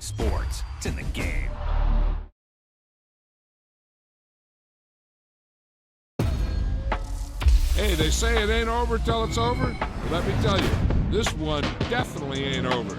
sports. It's in the game. Hey, they say it ain't over till it's over. Let me tell you, this one definitely ain't over.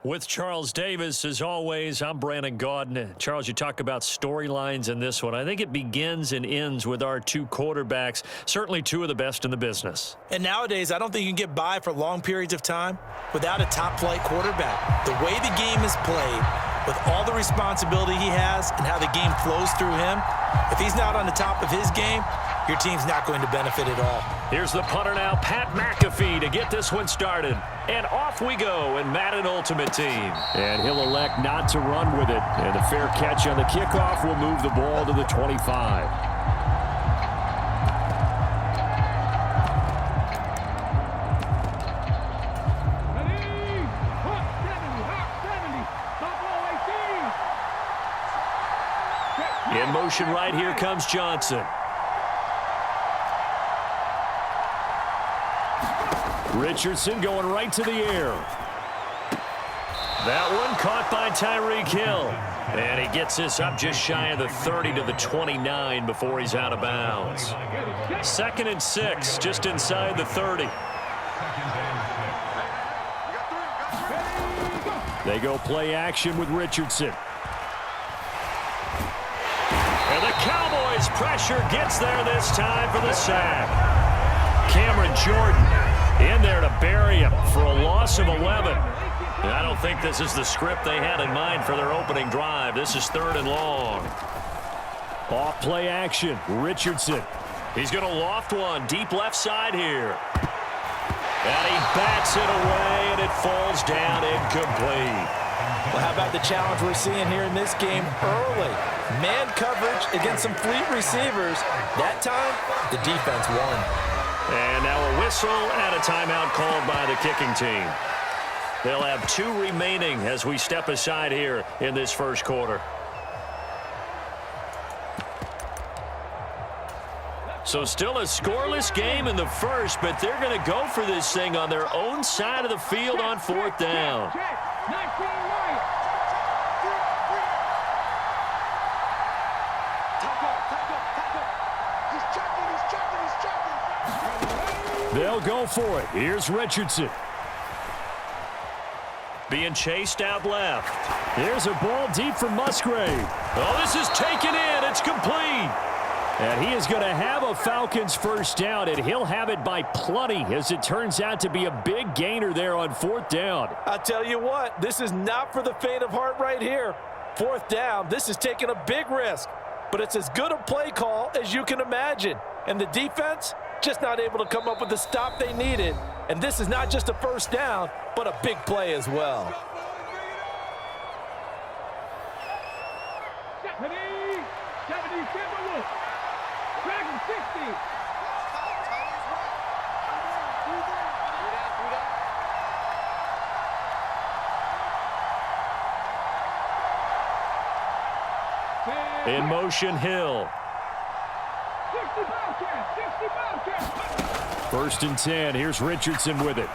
With Charles Davis, as always, I'm Brandon Gaudin. Charles, you talk about storylines in this one. I think it begins and ends with our two quarterbacks, certainly two of the best in the business. And nowadays, I don't think you can get by for long periods of time without a top-flight quarterback. The way the game is played, with all the responsibility he has and how the game flows through him, if he's not on the top of his game, your team's not going to benefit at all. Here's the punter now, Pat McAfee, to get this one started. And off we go in Madden Ultimate Team. And he'll elect not to run with it. And a fair catch on the kickoff will move the ball to the 25. In motion right, here comes Johnson. Richardson going right to the air. That one caught by Tyreek Hill. And he gets this up just shy of the 30 to the 29 before he's out of bounds. 2nd and 6, just inside the 30. They go play action with Richardson. And the Cowboys pressure gets there this time for the sack. Cameron Jordan in there to bury him for a loss of 11. And I don't think this is the script they had in mind for their opening drive. This is 3rd and long. Off play action, Richardson. He's going to loft one deep left side here. And he bats it away, and it falls down incomplete. Well, how about the challenge we're seeing here in this game early? Man coverage against some fleet receivers. That time, the defense won. And now a whistle and a timeout called by the kicking team. They'll have 2 remaining as we step aside here in this first quarter. So still a scoreless game in the first, but they're going to go for this thing on their own side of the field on 4th down. They'll go for it. Here's Richardson. Being chased out left. Here's a ball deep from Musgrave. Oh, this is taken in. It's complete. And he is going to have a Falcons first down, and he'll have it by plenty, as it turns out to be a big gainer there on 4th down. I'll tell you what, this is not for the faint of heart right here. 4th down, this is taking a big risk, but it's as good a play call as you can imagine. And the defense, just not able to come up with the stop they needed. And this is not just a first down, but a big play as well. In motion, Hill. 1st and 10. Here's Richardson with it.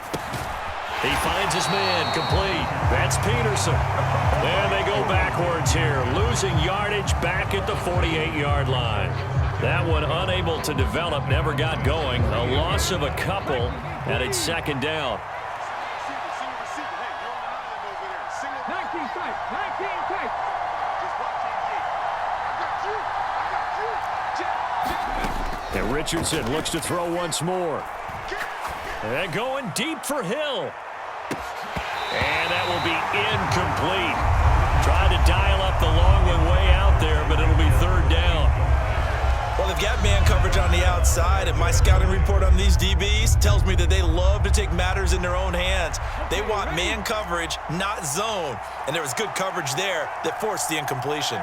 He finds his man, complete. That's Peterson. And they go backwards here, losing yardage back at the 48-yard line. That one unable to develop, never got going. A loss of a couple, and it's 2nd down. 19 tight. And Richardson looks to throw once more. And going deep for Hill. And that will be incomplete. Tried to dial up the long one way out there, but it'll be 3rd down. Well, they've got man coverage on the outside, and my scouting report on these DBs tells me that they love to take matters in their own hands. They want man coverage, not zone. And there was good coverage there that forced the incompletion.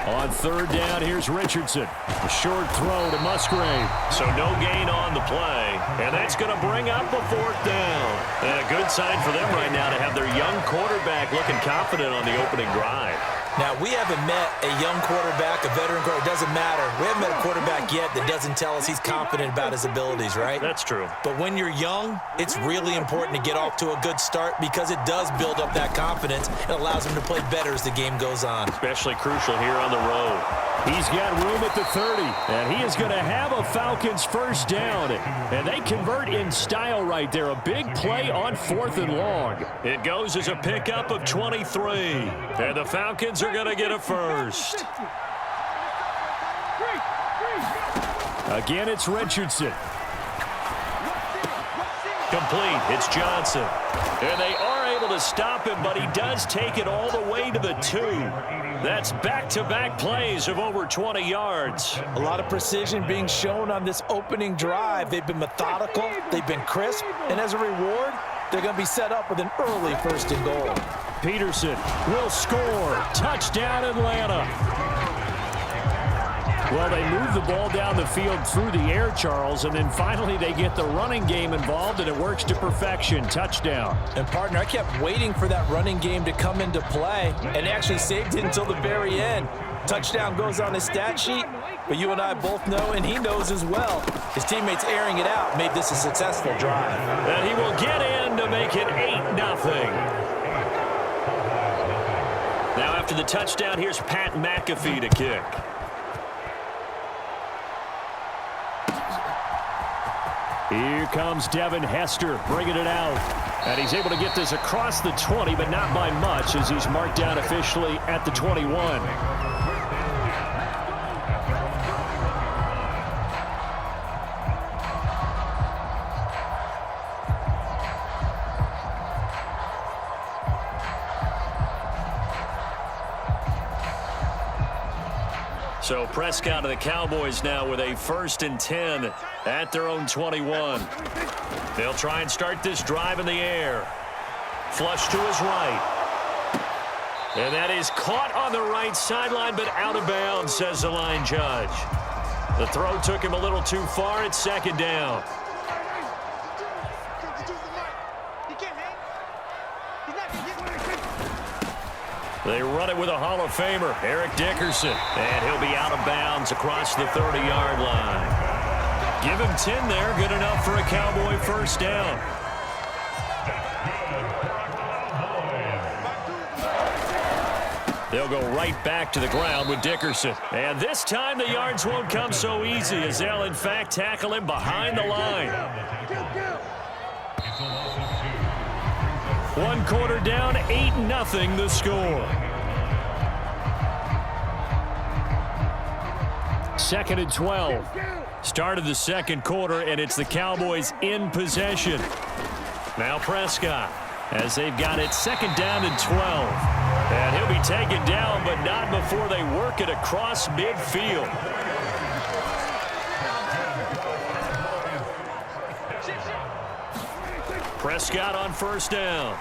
On 3rd down, here's Richardson. A short throw to Musgrave. So no gain on the play. And that's going to bring up a 4th down. And a good sign for them right now to have their young quarterback looking confident on the opening drive. Now, we haven't met a young quarterback, a veteran quarterback, it doesn't matter. We haven't met a quarterback yet that doesn't tell us he's confident about his abilities, right? That's true. But when you're young, it's really important to get off to a good start because it does build up that confidence. It allows him to play better as the game goes on. Especially crucial here on the road. He's got room at the 30, and he is going to have a Falcons first down. And they convert in style right there. A big play on 4th and long. It goes as a pickup of 23. And the Falcons are going to get a first. Again, it's Richardson. Complete. It's Johnson. And they are able to stop him, but he does take it all the way to the 2. That's back-to-back plays of over 20 yards. A lot of precision being shown on this opening drive. They've been methodical, they've been crisp, and as a reward, they're going to be set up with an early 1st and goal. Peterson will score. Touchdown, Atlanta. Well, they move the ball down the field through the air, Charles, and then finally they get the running game involved, and it works to perfection. Touchdown. And, partner, I kept waiting for that running game to come into play, and actually saved it until the very end. Touchdown goes on his stat sheet, but you and I both know, and he knows as well, his teammates airing it out made this a successful drive. And he will get in to make it 8-0. Now, after the touchdown, here's Pat McAfee to kick. Here comes Devin Hester bringing it out. And he's able to get this across the 20, but not by much as he's marked down officially at the 21. So Prescott of the Cowboys now with a 1st and 10 at their own 21. They'll try and start this drive in the air. Flush to his right. And that is caught on the right sideline, but out of bounds, says the line judge. The throw took him a little too far. It's 2nd down. They run it with a Hall of Famer, Eric Dickerson. And he'll be out of bounds across the 30-yard line. Give him 10 there. Good enough for a Cowboy first down. They'll go right back to the ground with Dickerson. And this time the yards won't come so easy as they'll, in fact, tackle him behind the line. 1 quarter down, 8-0 the score. 2nd and 12. Start of the 2nd quarter, and it's the Cowboys in possession. Now Prescott, as they've got it 2nd down and 12. And he'll be taken down, but not before they work it across midfield. Prescott on 1st down.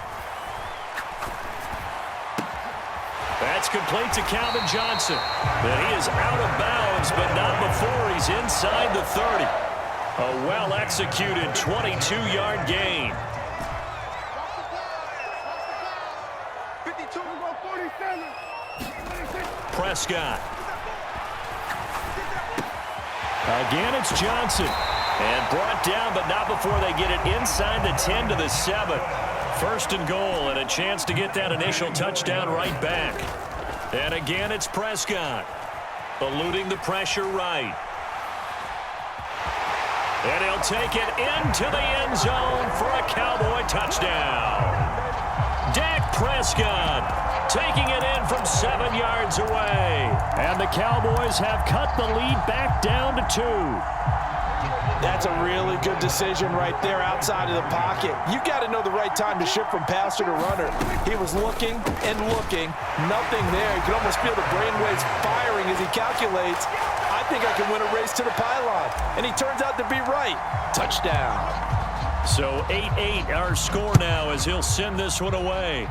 That's complete to Calvin Johnson. And he is out of bounds, but not before he's inside the 30. A well-executed 22-yard gain. Prescott. Again, it's Johnson. And brought down, but not before they get it inside the 10 to the 7. 1st and goal, and a chance to get that initial touchdown right back. And again, it's Prescott. Eluding the pressure right. And he'll take it into the end zone for a Cowboy touchdown. Dak Prescott taking it in from 7 yards away. And the Cowboys have cut the lead back down to 2. That's a really good decision right there outside of the pocket. You got to know the right time to shift from passer to runner. He was looking and looking. Nothing there. You can almost feel the brainwaves firing as he calculates, I think I can win a race to the pylon. And he turns out to be right. Touchdown. So 8-8 our score now as he'll send this one away.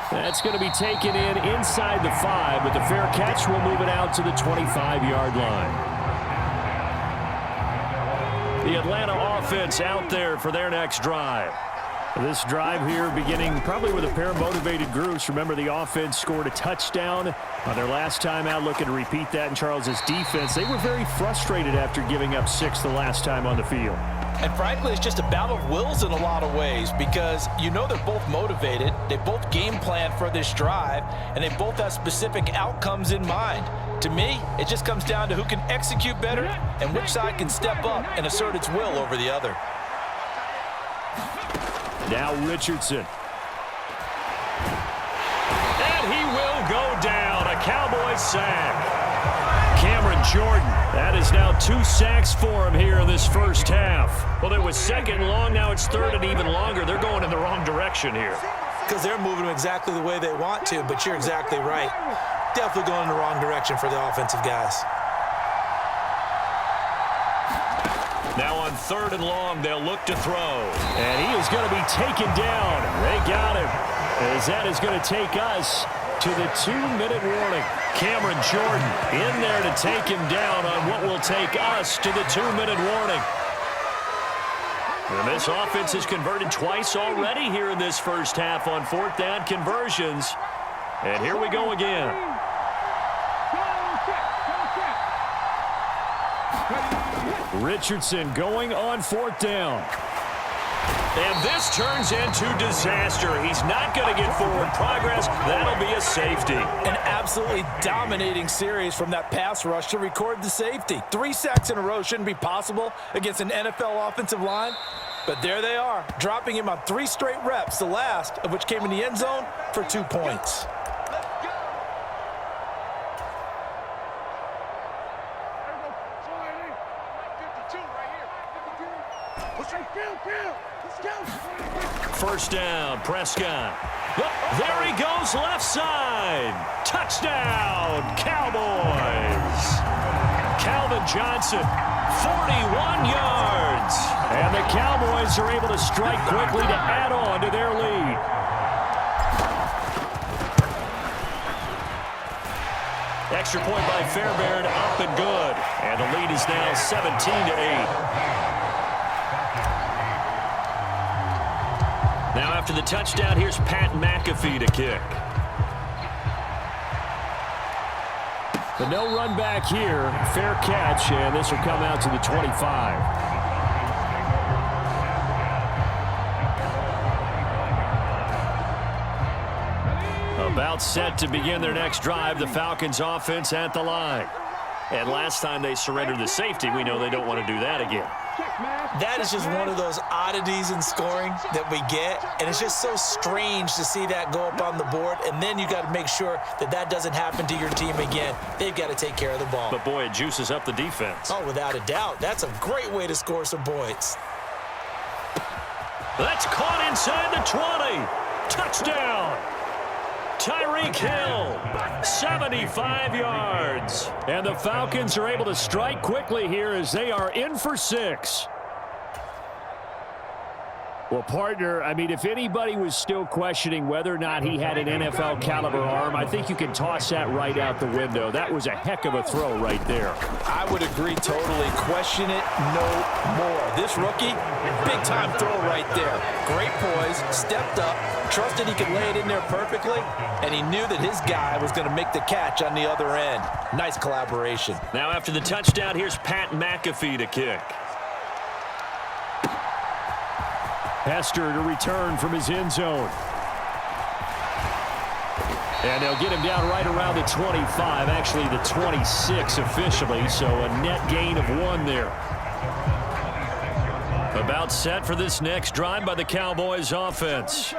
That's going to be taken in inside the 5, but the fair catch will move it out to the 25-yard line. The Atlanta offense out there for their next drive. This drive here beginning probably with a pair of motivated groups. Remember, the offense scored a touchdown on their last time out, looking to repeat that in Charles's defense. They were very frustrated after giving up 6 the last time on the field. And frankly, it's just a battle of wills in a lot of ways because you know they're both motivated, they both game plan for this drive, and they both have specific outcomes in mind. To me, it just comes down to who can execute better and which side can step up and assert its will over the other. Now Richardson. And he will go down. A Cowboys sack. Cameron Jordan. That is now 2 sacks for him here in this first half. Well, it was second long. Now it's third and even longer. They're going in the wrong direction here. Because they're moving them exactly the way they want to, but you're exactly right. Definitely going in the wrong direction for the offensive guys. Now on third and long, they'll look to throw. And he is going to be taken down. They got him. As that is going to take us to the 2-minute warning. Cameron Jordan in there to take him down on what will take us to the 2-minute warning. And this offense has converted twice already here in this first half on 4th down conversions. And here we go again. Richardson going on 4th down. And this turns into disaster. He's not going to get forward progress. That'll be a safety. An absolutely dominating series from that pass rush to record the safety. 3 sacks in a row shouldn't be possible against an NFL offensive line. But there they are, dropping him on 3 straight reps, the last of which came in the end zone for 2 points. First down, Prescott. There he goes, left side. Touchdown, Cowboys. Calvin Johnson, 41 yards. And the Cowboys are able to strike quickly to add on to their lead. Extra point by Fairbairn, up and good. And the lead is now 17-8. Now after the touchdown, here's Pat McAfee to kick. The no run back here, fair catch, and this will come out to the 25. About set to begin their next drive, the Falcons offense at the line. And last time they surrendered the safety, we know they don't want to do that again. That is just one of those oddities in scoring that we get, and it's just so strange to see that go up on the board, and then you got to make sure that that doesn't happen to your team again. They've got to take care of the ball. But, boy, it juices up the defense. Oh, without a doubt. That's a great way to score some points. That's caught inside the 20. Touchdown. Tyreek Hill, 75 yards. And the Falcons are able to strike quickly here as they are in for 6. Well, partner, I mean, if anybody was still questioning whether or not he had an NFL caliber arm, I think you can toss that right out the window. That was a heck of a throw right there. I would agree totally. Question it no more. This rookie, big time throw right there. Great poise, stepped up, trusted he could lay it in there perfectly, and he knew that his guy was going to make the catch on the other end. Nice collaboration. Now after the touchdown, here's Pat McAfee to kick. Hester to return from his end zone. And they'll get him down right around the 25, actually the 26 officially, so a net gain of 1 there. About set for this next drive by the Cowboys offense.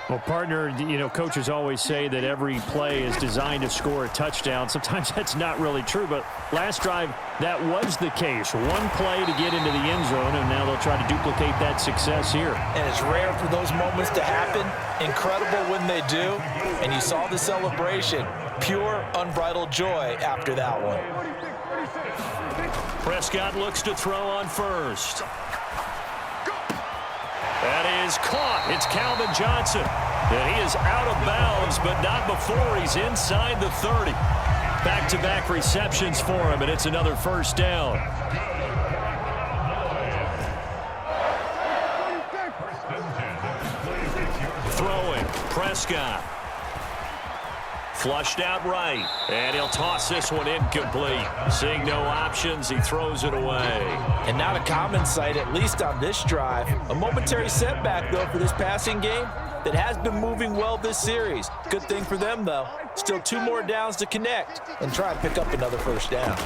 Well, partner, you know, coaches always say that every play is designed to score a touchdown. Sometimes that's not really true, but last drive, that was the case. 1 play to get into the end zone, and now they'll try to duplicate that success here. And it's rare for those moments to happen. Incredible when they do. And you saw the celebration. Pure, unbridled joy after that one. Prescott looks to throw on first. That is caught. It's Calvin Johnson. And he is out of bounds, but not before he's inside the 30. Back-to-back receptions for him, and it's another first down. Throwing, Prescott. Flushed out right, and he'll toss this one incomplete. Seeing no options, he throws it away. And not a common sight, at least on this drive. A momentary setback, though, for this passing game that has been moving well this series. Good thing for them, though. Still 2 more downs to connect and try to pick up another first down.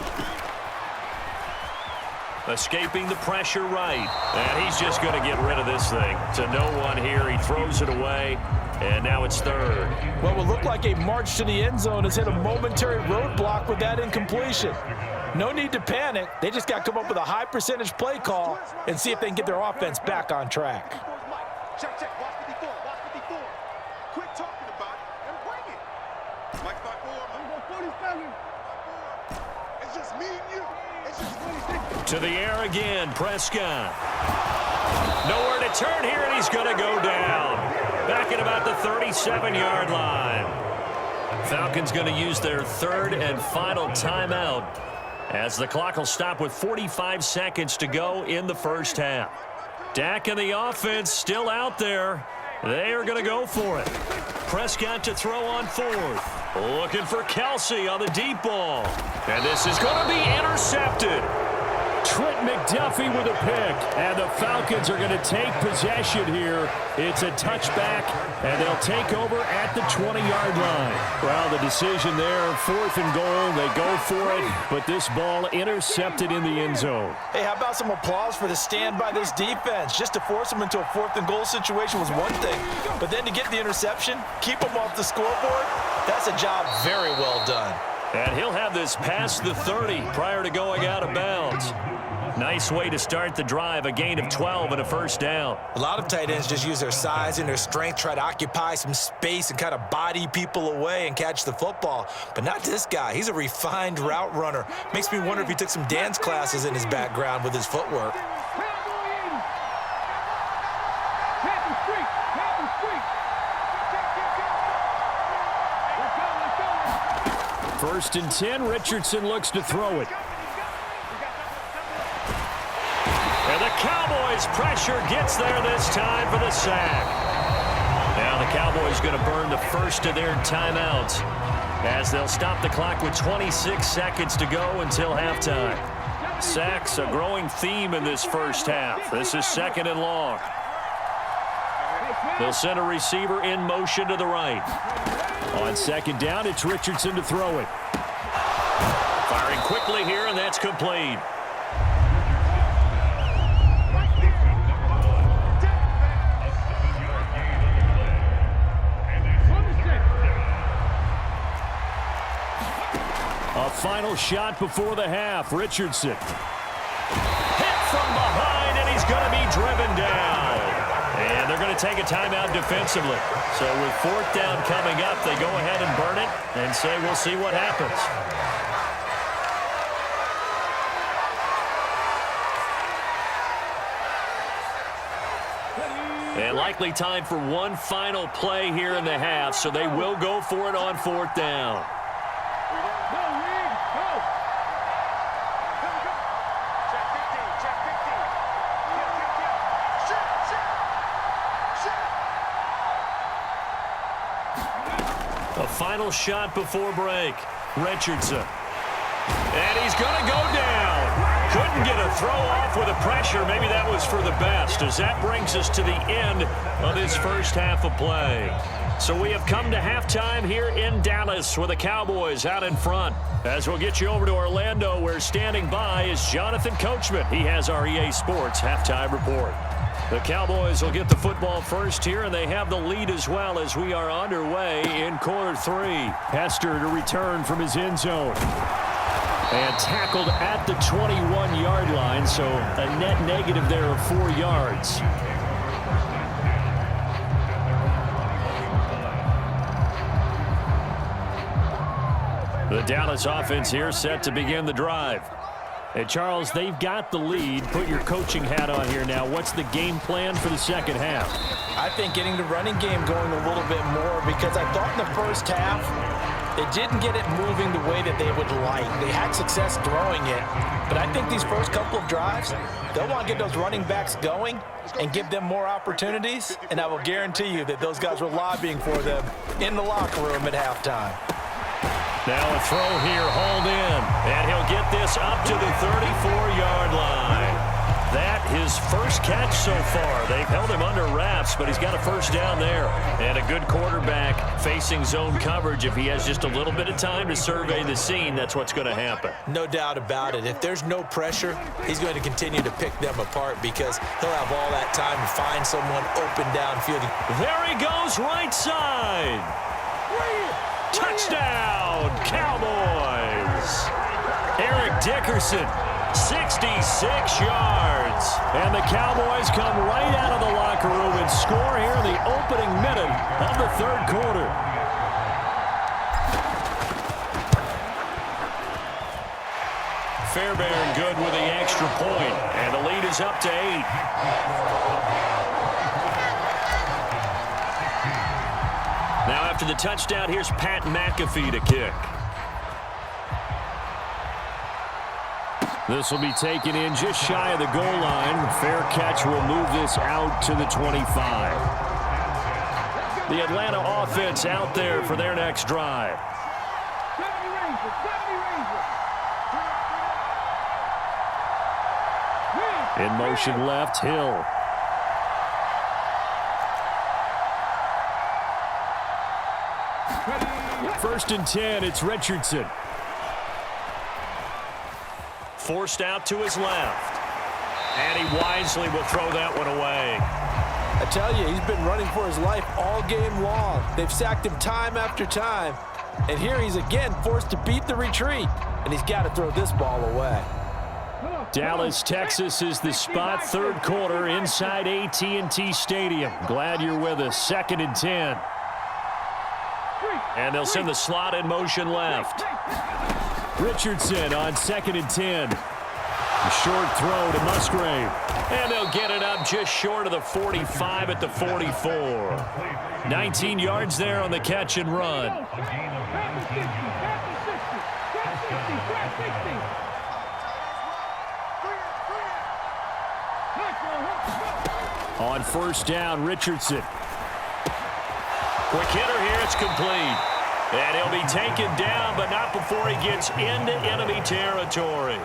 Escaping the pressure right, and he's just going to get rid of this thing. To no one here, he throws it away. And now it's third. What will look like a march to the end zone has hit a momentary roadblock with that incompletion. No need to panic. They just got to come up with a high percentage play call and see if they can get their offense back on track. Check, check. Watch 54. Watch 54. Quit talking about it and bring it. Mike 47. It's just me and you. It's just 26. To the air again, Prescott. Nowhere to turn here, and he's going to go down. Back at about the 37-yard line. Falcons going to use their third and final timeout as the clock will stop with 45 seconds to go in the first half. Dak and the offense still out there. They are going to go for it. Prescott to throw on fourth. Looking for Kelsey on the deep ball. And this is going to be intercepted. Trent McDuffie with a pick, and the Falcons are going to take possession here. It's a touchback, and they'll take over at the 20-yard line. Well, the decision there, 4th and goal, they go for it, but this ball intercepted in the end zone. Hey, how about some applause for the stand by this defense? Just to force them into a 4th and goal situation was one thing, but then to get the interception, keep them off the scoreboard, that's a job very well done. And he'll have this past the 30 prior to going out of bounds. Nice way to start the drive, a gain of 12 and a first down. A lot of tight ends just use their size and their strength, try to occupy some space and kind of body people away and catch the football. But not this guy. He's a refined route runner. Makes me wonder if he took some dance classes in his background with his footwork. First and 10, Richardson looks to throw it. And the Cowboys' pressure gets there this time for the sack. Now the Cowboys going to burn the first of their timeouts as they'll stop the clock with 26 seconds to go until halftime. Sacks, a growing theme in this first half. This is 2nd and long. They'll send a receiver in motion to the right. On 2nd down, it's Richardson to throw it. Firing quickly here, and that's complete. A final shot before the half. Richardson. Hit from behind, and he's going to be driven down. And they're going to take a timeout defensively. So with 4th down coming up, they go ahead and burn it and say we'll see what happens. And likely time for one final play here in the half, so they will go for it on 4th down. A final shot before break. Richardson. And he's going to go down. Couldn't get a throw off with the pressure. Maybe that was for the best, as that brings us to the end of this first half of play. So we have come to halftime here in Dallas with the Cowboys out in front. As we'll get you over to Orlando, where standing by is Jonathan Coachman. He has our EA Sports halftime report. The Cowboys will get the football first here, and they have the lead as well as we are underway in quarter 3. Hester to return from his end zone. And tackled at the 21-yard line, so a net negative there of 4 yards. The Dallas offense here set to begin the drive. And Charles, they've got the lead. Put your coaching hat on here now. What's the game plan for the second half? I think getting the running game going a little bit more, because I thought in the first half It didn't get it moving the way that they would like. They had success throwing it, but I think these first couple of drives, they'll want to get those running backs going and give them more opportunities, and I will guarantee you that those guys were lobbying for them in the locker room at halftime. Now a throw here, hauled in, and he'll get this up to the 34-yard line. That his first catch so far. They've held him under wraps, but he's got a first down there. And a good quarterback facing zone coverage. If he has just a little bit of time to survey the scene, that's what's going to happen. No doubt about it. If there's no pressure, he's going to continue to pick them apart because he'll have all that time to find someone open downfield. There he goes, right side. Touchdown, Cowboys. Eric Dickerson, 66 yards. And the Cowboys come right out of the locker room and score here in the opening minute of the third quarter. Fairbairn good with the extra point, and the lead is up to 8. Now after the touchdown, here's Pat McAfee to kick. This will be taken in just shy of the goal line. Fair catch will move this out to the 25. The Atlanta offense out there for their next drive. In motion left, Hill. First and 10, it's Richardson. Forced out to his left. And he wisely will throw that one away. I tell you, he's been running for his life all game long. They've sacked him time after time. And here he's again forced to beat the retreat. And he's got to throw this ball away. Dallas, Texas is the spot. Third quarter inside AT&T Stadium. Glad you're with us. Second and 10. And they'll send the slot in motion left. Richardson on second and 10. A short throw to Musgrave. And they'll get it up just short of the 45 at the 44. 19 yards there on the catch and run. On first down, Richardson. Quick hitter here, it's complete. And he'll be taken down, but not before he gets into enemy territory.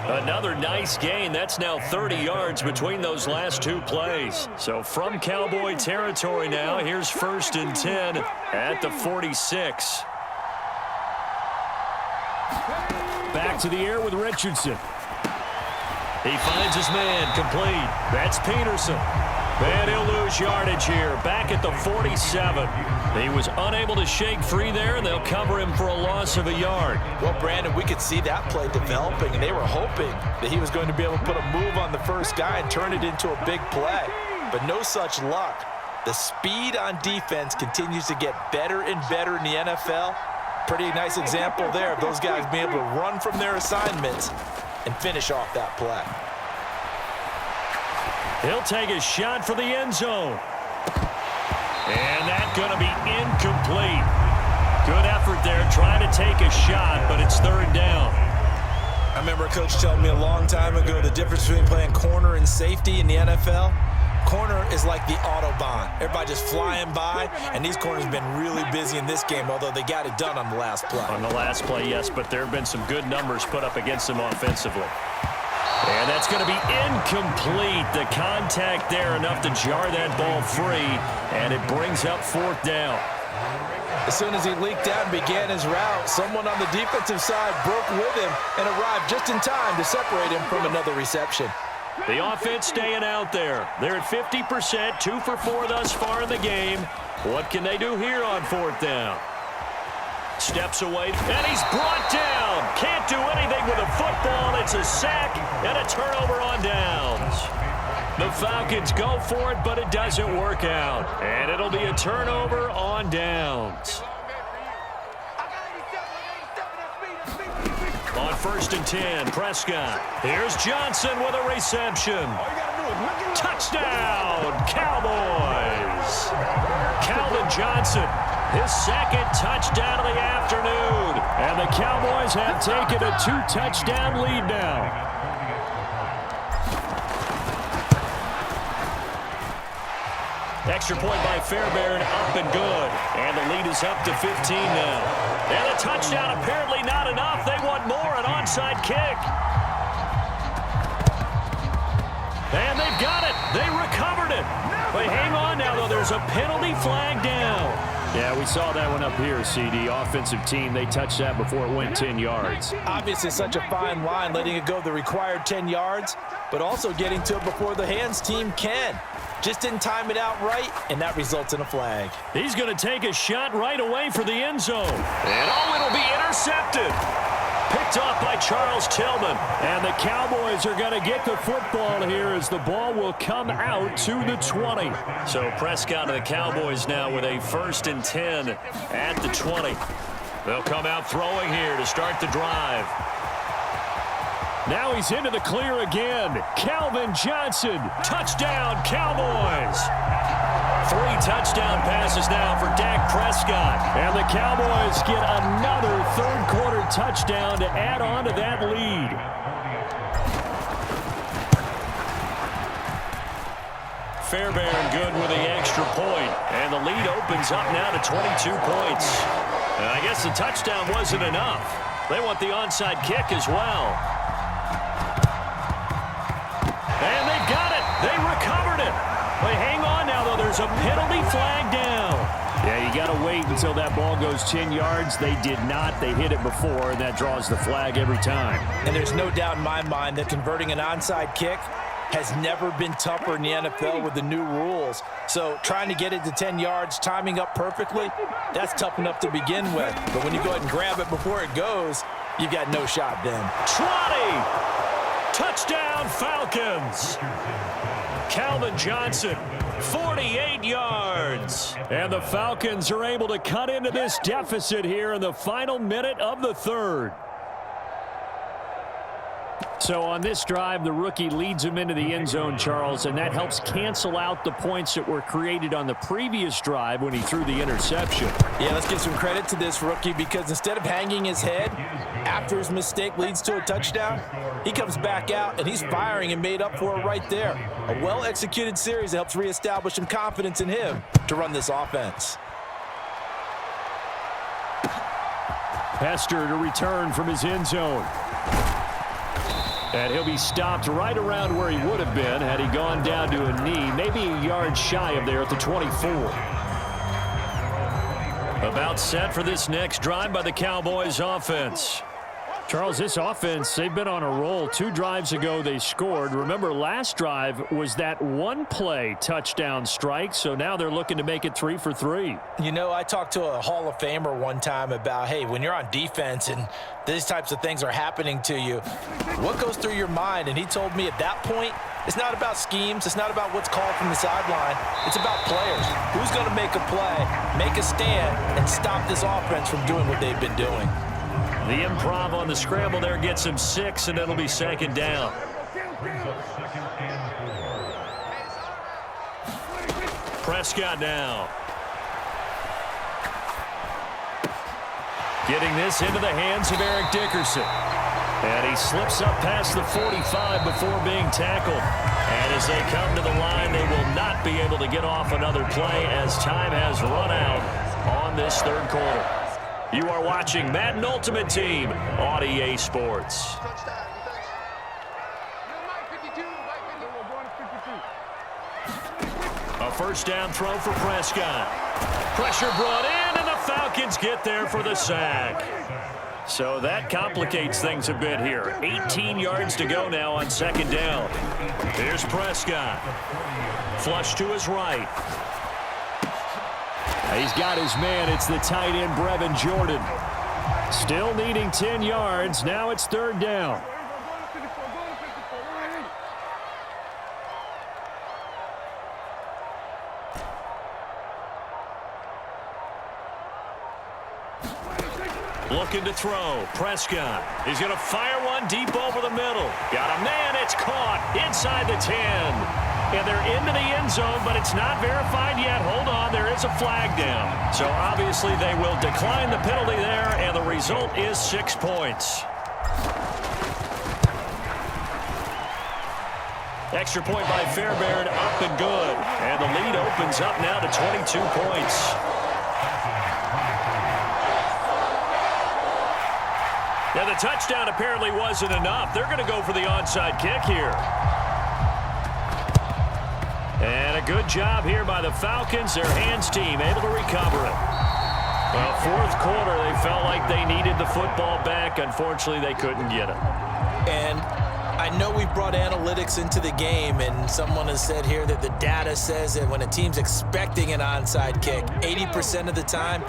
Another nice gain. That's now 30 yards between those last two plays. So from Cowboy territory now, here's first and 10 at the 46. Back to the air with Richardson. He finds his man, complete. That's Peterson. And he'll lose yardage here, back at the 47. He was unable to shake free there, and they'll cover him for a loss of a yard. Well, Brandon, we could see that play developing, and they were hoping that he was going to be able to put a move on the first guy and turn it into a big play. But no such luck. The speed on defense continues to get better and better in the NFL. Pretty nice example there of those guys being able to run from their assignments and finish off that play. He'll take a shot for the end zone. And that's going to be incomplete. Good effort there trying to take a shot, but it's third down. I remember a coach telling me a long time ago the difference between playing corner and safety in the NFL. Corner is like the Autobahn. Everybody just flying by, and these corners have been really busy in this game, although they got it done on the last play. On the last play, yes, but there have been some good numbers put up against them offensively. And that's going to be incomplete. The contact there enough to jar that ball free, and it brings up fourth down. As soon as he leaked out and began his route, someone on the defensive side broke with him and arrived just in time to separate him from another reception. The offense staying out there. They're at 50%, 2 for 4 thus far in the game. What can they do here on fourth down? Steps away, and he's brought down. Can't do anything with a football. It's a sack and a turnover on downs. The Falcons go for it, but it doesn't work out. And it'll be a turnover on downs. On first and 10, Prescott. Here's Johnson with a reception. Touchdown, Cowboys. Calvin Johnson His second touchdown of the afternoon. And the Cowboys have taken a 2-touchdown lead now. Extra point by Fairbairn, up and good. And the lead is up to 15 now. And a touchdown apparently not enough. They want more, an onside kick. And they've got it. They recovered it. But hang on now, though. There's a penalty flag down. Yeah, we saw that one up here, CD. Offensive team, they touched that before it went 10 yards. Obviously, such a fine line, letting it go the required 10 yards, but also getting to it before the hands team can. Just didn't time it out right, and that results in a flag. He's going to take a shot right away for the end zone. And oh, it'll be intercepted. Picked off by Charles Tillman. And the Cowboys are going to get the football here as the ball will come out to the 20. So Prescott and the Cowboys now with a 1st and 10 at the 20. They'll come out throwing here to start the drive. Now he's into the clear again. Calvin Johnson, touchdown Cowboys. 3 touchdown passes now for Dak Prescott. And the Cowboys get another third-quarter touchdown to add on to that lead. Fairbairn good with the extra point. And the lead opens up now to 22 points. And I guess the touchdown wasn't enough. They want the onside kick as well. And they've got it. They recovered it. But hang on now, though. There's a penalty flag down. Yeah, you got to wait until that ball goes 10 yards. They did not. They hit it before, and that draws the flag every time. And there's no doubt in my mind that converting an onside kick has never been tougher in the NFL with the new rules. So trying to get it to 10 yards, timing up perfectly, that's tough enough to begin with. But when you go ahead and grab it before it goes, you've got no shot then. 20! Touchdown Falcons! Calvin Johnson, 48 yards. And the Falcons are able to cut into this deficit here in the final minute of the third. So on this drive, the rookie leads him into the end zone, Charles, and that helps cancel out the points that were created on the previous drive when he threw the interception. Yeah, let's give some credit to this rookie because instead of hanging his head after his mistake leads to a touchdown, he comes back out and he's firing and made up for it right there. A well-executed series that helps reestablish some confidence in him to run this offense. Hester to return from his end zone. And he'll be stopped right around where he would have been had he gone down to a knee, maybe a yard shy of there at the 24. About set for this next drive by the Cowboys offense. Charles, this offense, they've been on a roll. 2 drives ago, they scored. Remember, last drive was that one-play touchdown strike, so now they're looking to make it 3 for 3. You know, I talked to a Hall of Famer one time about, hey, when you're on defense and these types of things are happening to you, what goes through your mind? And he told me at that point, it's not about schemes. It's not about what's called from the sideline. It's about players. Who's going to make a play, make a stand, and stop this offense from doing what they've been doing? The improv on the scramble there gets him 6, and it'll be 2nd down. Prescott now. Getting this into the hands of Eric Dickerson. And he slips up past the 45 before being tackled. And as they come to the line, they will not be able to get off another play as time has run out on this third quarter. You are watching Madden Ultimate Team on EA Sports. A first down throw for Prescott. Pressure brought in, and the Falcons get there for the sack. So that complicates things a bit here. 18 yards to go now on 2nd down. Here's Prescott. Flush to his right. He's got his man. It's the tight end, Brevin Jordan. Still needing 10 yards. Now it's 3rd down. Looking to throw. Prescott. He's going to fire one deep over the middle. Got a man. It's caught inside the 10. and they're into the end zone, but it's not verified yet. Hold on, there is a flag down. So obviously they will decline the penalty there, and the result is 6 points. Extra point by Fairbairn, up and good. And the lead opens up now to 22 points. And the touchdown apparently wasn't enough. They're going to go for the onside kick here. And a good job here by the Falcons. Their hands team able to recover it. Well, fourth quarter, they felt like they needed the football back. Unfortunately, they couldn't get it. And I know we've brought analytics into the game, and someone has said here that the data says that when a team's expecting an onside kick, 80% of the time,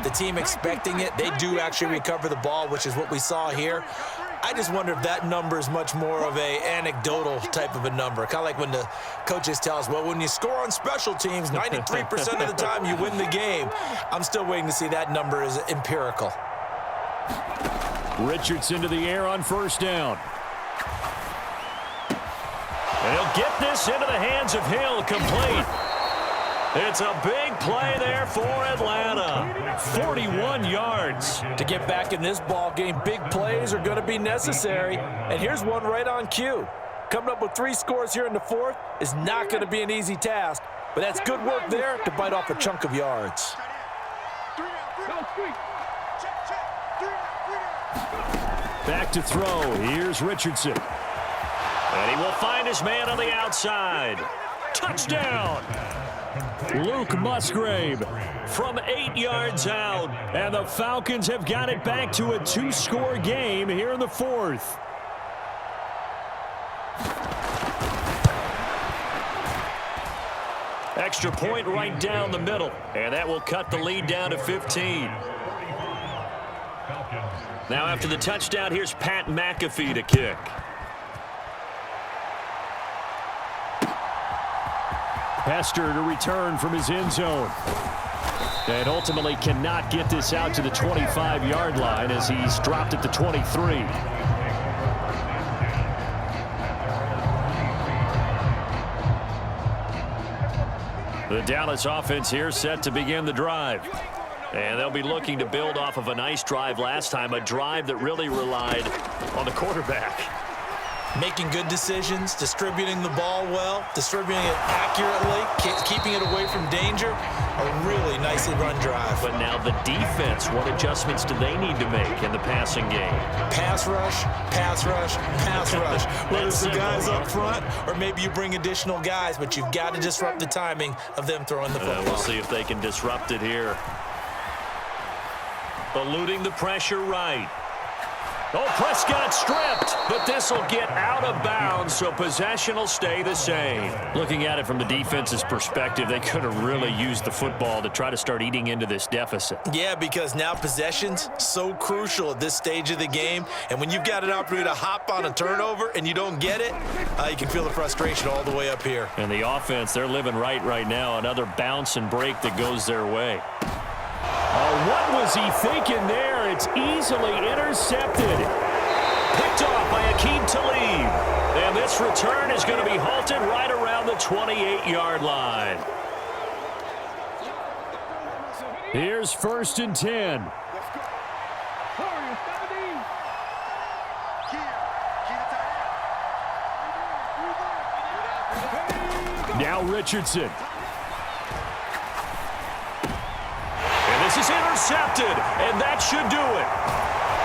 the team expecting it, they do actually recover the ball, which is what we saw here. I just wonder if that number is much more of a anecdotal type of a number. Kind of like when the coaches tell us, well, when you score on special teams, 93% of the time you win the game. I'm still waiting to see that number is empirical. Richardson to the air on first down. And he'll get this into the hands of Hill, complete. It's a big play there for Atlanta. 41 yards. To get back in this ball game, big plays are going to be necessary. And here's one right on cue. Coming up with 3 scores here in the fourth is not going to be an easy task. But that's good work there to bite off a chunk of yards. Back to throw. Here's Richardson. And he will find his man on the outside. Touchdown! Luke Musgrave from 8 yards out. And the Falcons have got it back to a 2-score game here in the fourth. Extra point right down the middle. And that will cut the lead down to 15. Now after the touchdown, here's Pat McAfee to kick. Hester to return from his end zone. And ultimately cannot get this out to the 25-yard line as he's dropped at the 23. The Dallas offense here set to begin the drive. And they'll be looking to build off of a nice drive last time, a drive that really relied on the quarterback. Making good decisions, distributing the ball well, distributing it accurately, keeping it away from danger. A really nicely run drive. But now the defense, what adjustments do they need to make in the passing game? Pass rush, pass rush, pass rush. Whether it's the guys up front or maybe you bring additional guys, but you've got to disrupt the timing of them throwing the football. We'll see if they can disrupt it here. Eluding the pressure right. Oh, Prescott stripped, but this will get out of bounds, so possession will stay the same. Looking at it from the defense's perspective, they could have really used the football to try to start eating into this deficit. Yeah, because now possession's so crucial at this stage of the game, and when you've got an opportunity to hop on a turnover and you don't get it, you can feel the frustration all the way up here. And the offense, they're living right now. Another bounce and break that goes their way. Oh, what was he thinking there? It's easily intercepted. Picked off by Akeem Talib. And this return is going to be halted right around the 28-yard line. Here's 1st and 10. Now Richardson. This is intercepted, and that should do it.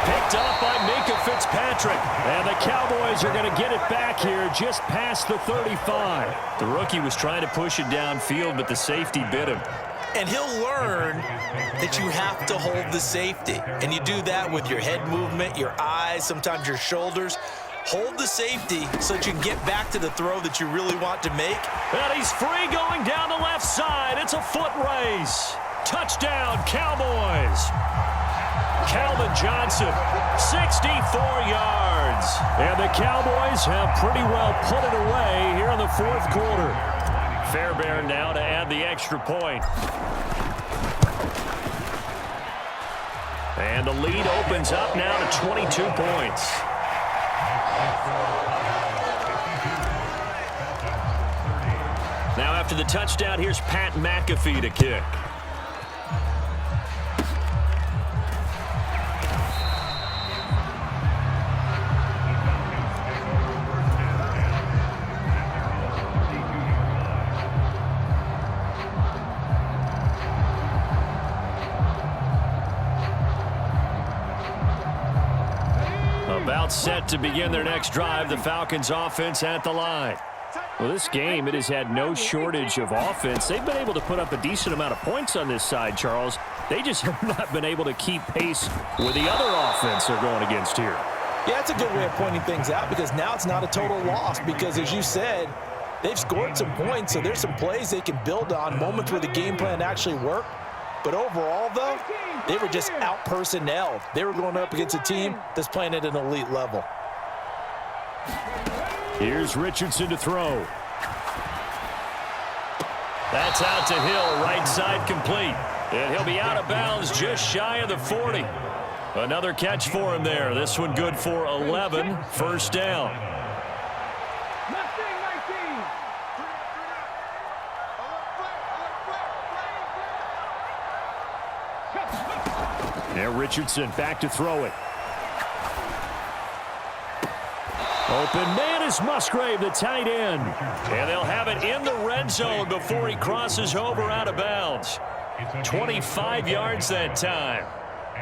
Picked up by Minkah Fitzpatrick, and the Cowboys are going to get it back here just past the 35. The rookie was trying to push it downfield, but the safety bit him. And he'll learn that you have to hold the safety, and you do that with your head movement, your eyes, sometimes your shoulders. Hold the safety so that you can get back to the throw that you really want to make. And he's free going down the left side. It's a foot race. Touchdown, Cowboys. Calvin Johnson, 64 yards. And the Cowboys have pretty well put it away here in the fourth quarter. Fairbairn now to add the extra point. And the lead opens up now to 22 points. After the touchdown, here's Pat McAfee to kick. About set to begin their next drive, the Falcons offense at the line. Well, this game, it has had no shortage of offense. They've been able to put up a decent amount of points on this side, Charles. They just have not been able to keep pace with the other offense they're going against here. Yeah, that's a good way of pointing things out because now it's not a total loss because, as you said, they've scored some points, so there's some plays they can build on, moments where the game plan actually worked. But overall, though, they were just out-personnelled. They were going up against a team that's playing at an elite level. Here's Richardson to throw. That's out to Hill, right side complete. And he'll be out of bounds just shy of the 40. Another catch for him there. This one good for 11, first down. Now Richardson back to throw it. Open man is Musgrave, the tight end. And they'll have it in the red zone before he crosses over out of bounds. 25 yards that time.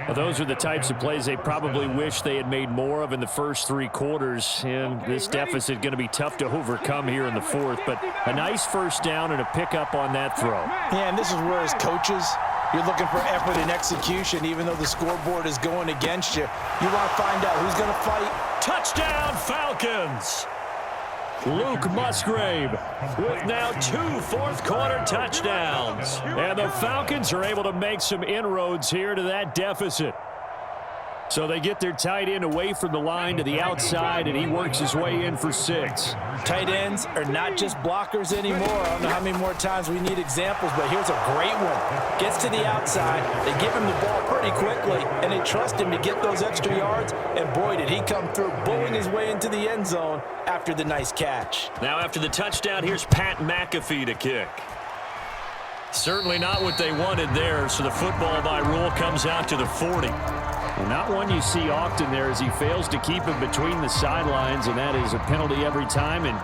Well, those are the types of plays they probably wish they had made more of in the first 3 quarters. And this deficit going to be tough to overcome here in the fourth. But a nice first down and a pickup on that throw. Yeah, and this is where as coaches, you're looking for effort and execution. Even though the scoreboard is going against you, you want to find out who's going to fight. Touchdown, Falcons! Luke Musgrave with now 2 fourth-quarter touchdowns. And the Falcons are able to make some inroads here to that deficit. So they get their tight end away from the line to the outside, and he works his way in for 6. Tight ends are not just blockers anymore. I don't know how many more times we need examples, but here's a great one. Gets to the outside, they give him the ball pretty quickly, and they trust him to get those extra yards, and boy, did he come through, bowling his way into the end zone after the nice catch. Now after the touchdown, here's Pat McAfee to kick. Certainly not what they wanted there, so the football by rule comes out to the 40. Well, not one you see often there as he fails to keep him between the sidelines, and that is a penalty every time and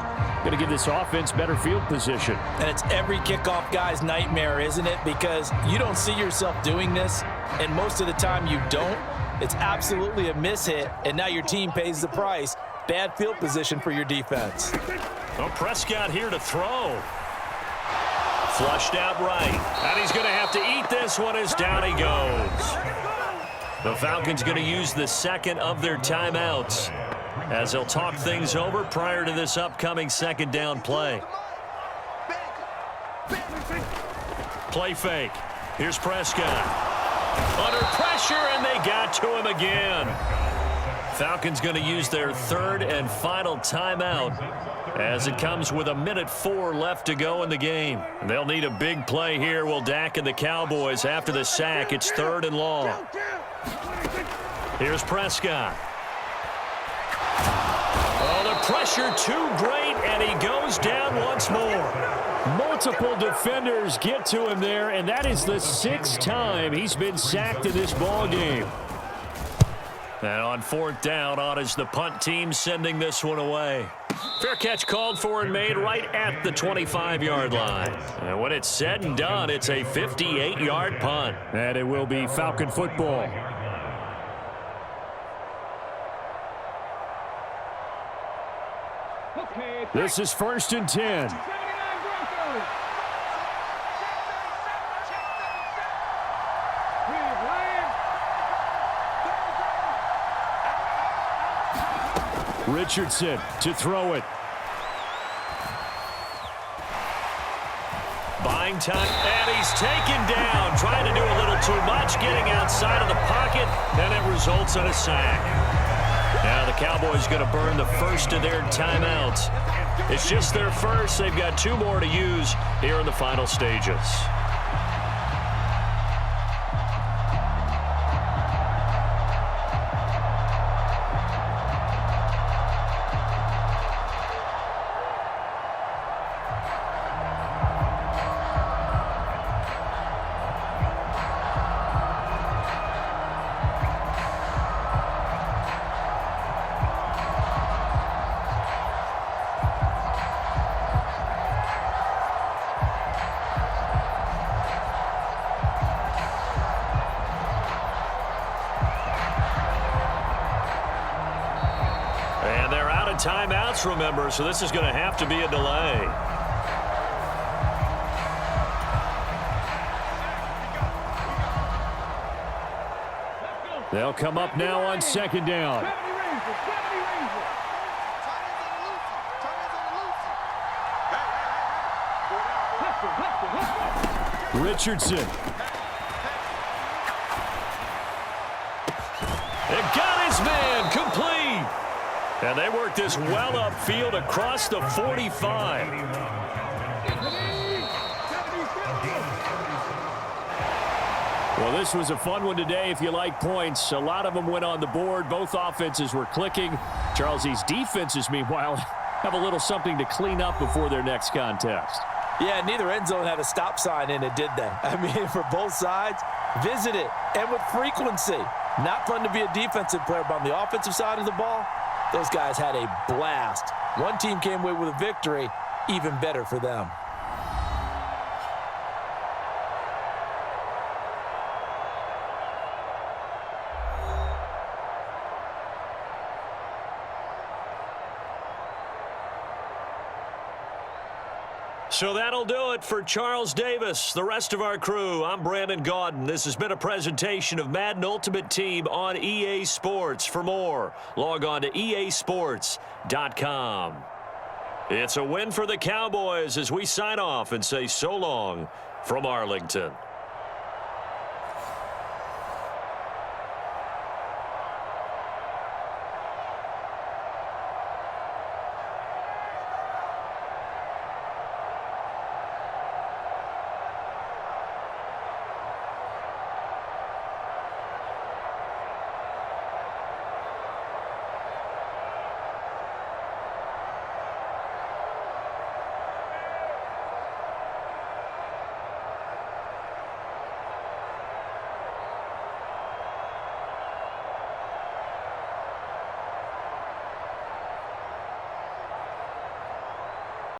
going to give this offense better field position. And it's every kickoff guy's nightmare, isn't it? Because you don't see yourself doing this, and most of the time you don't. It's absolutely a mishit, and now your team pays the price. Bad field position for your defense. Well, Prescott here to throw. Flushed out right. And he's going to have to eat this one as down he goes. The Falcons going to use the second of their timeouts as they'll talk things over prior to this upcoming second down play. Play fake. Here's Prescott. Under pressure, and they got to him again. Falcons going to use their third and final timeout as it comes with 1:04 left to go in the game. They'll need a big play here. Will Dak and the Cowboys after the sack. It's 3rd and long. Here's Prescott. Oh, the pressure too great, and he goes down once more. Multiple defenders get to him there, and that is the 6th time he's been sacked in this ball game. And on 4th down, on is the punt team sending this one away. Fair catch called for and made right at the 25-yard line. And when it's said and done, it's a 58-yard punt. And it will be Falcon football. This is 1st and 10. Richardson to throw it. Buying time, and he's taken down. Trying to do a little too much, getting outside of the pocket, and it results in a sack. Now the Cowboys going to burn the first of their timeouts. It's just their first. They've got 2 more to use here in the final stages. timeouts, remember, so this is going to have to be a delay. They'll come up now on second down. Richardson. It got his man complete. And they worked this well upfield across the 45. Well, this was a fun one today if you like points. A lot of them went on the board. Both offenses were clicking. Charles's defenses, meanwhile, have a little something to clean up before their next contest. Yeah, neither end zone had a stop sign in it, did they? I mean, for both sides, visit it, and with frequency. Not fun to be a defensive player, but on the offensive side of the ball, those guys had a blast. One team came away with a victory, even better for them. So that'll do it for Charles Davis, the rest of our crew. I'm Brandon Gaudin. This has been a presentation of Madden Ultimate Team on EA Sports. For more, log on to easports.com. It's a win for the Cowboys as we sign off and say so long from Arlington.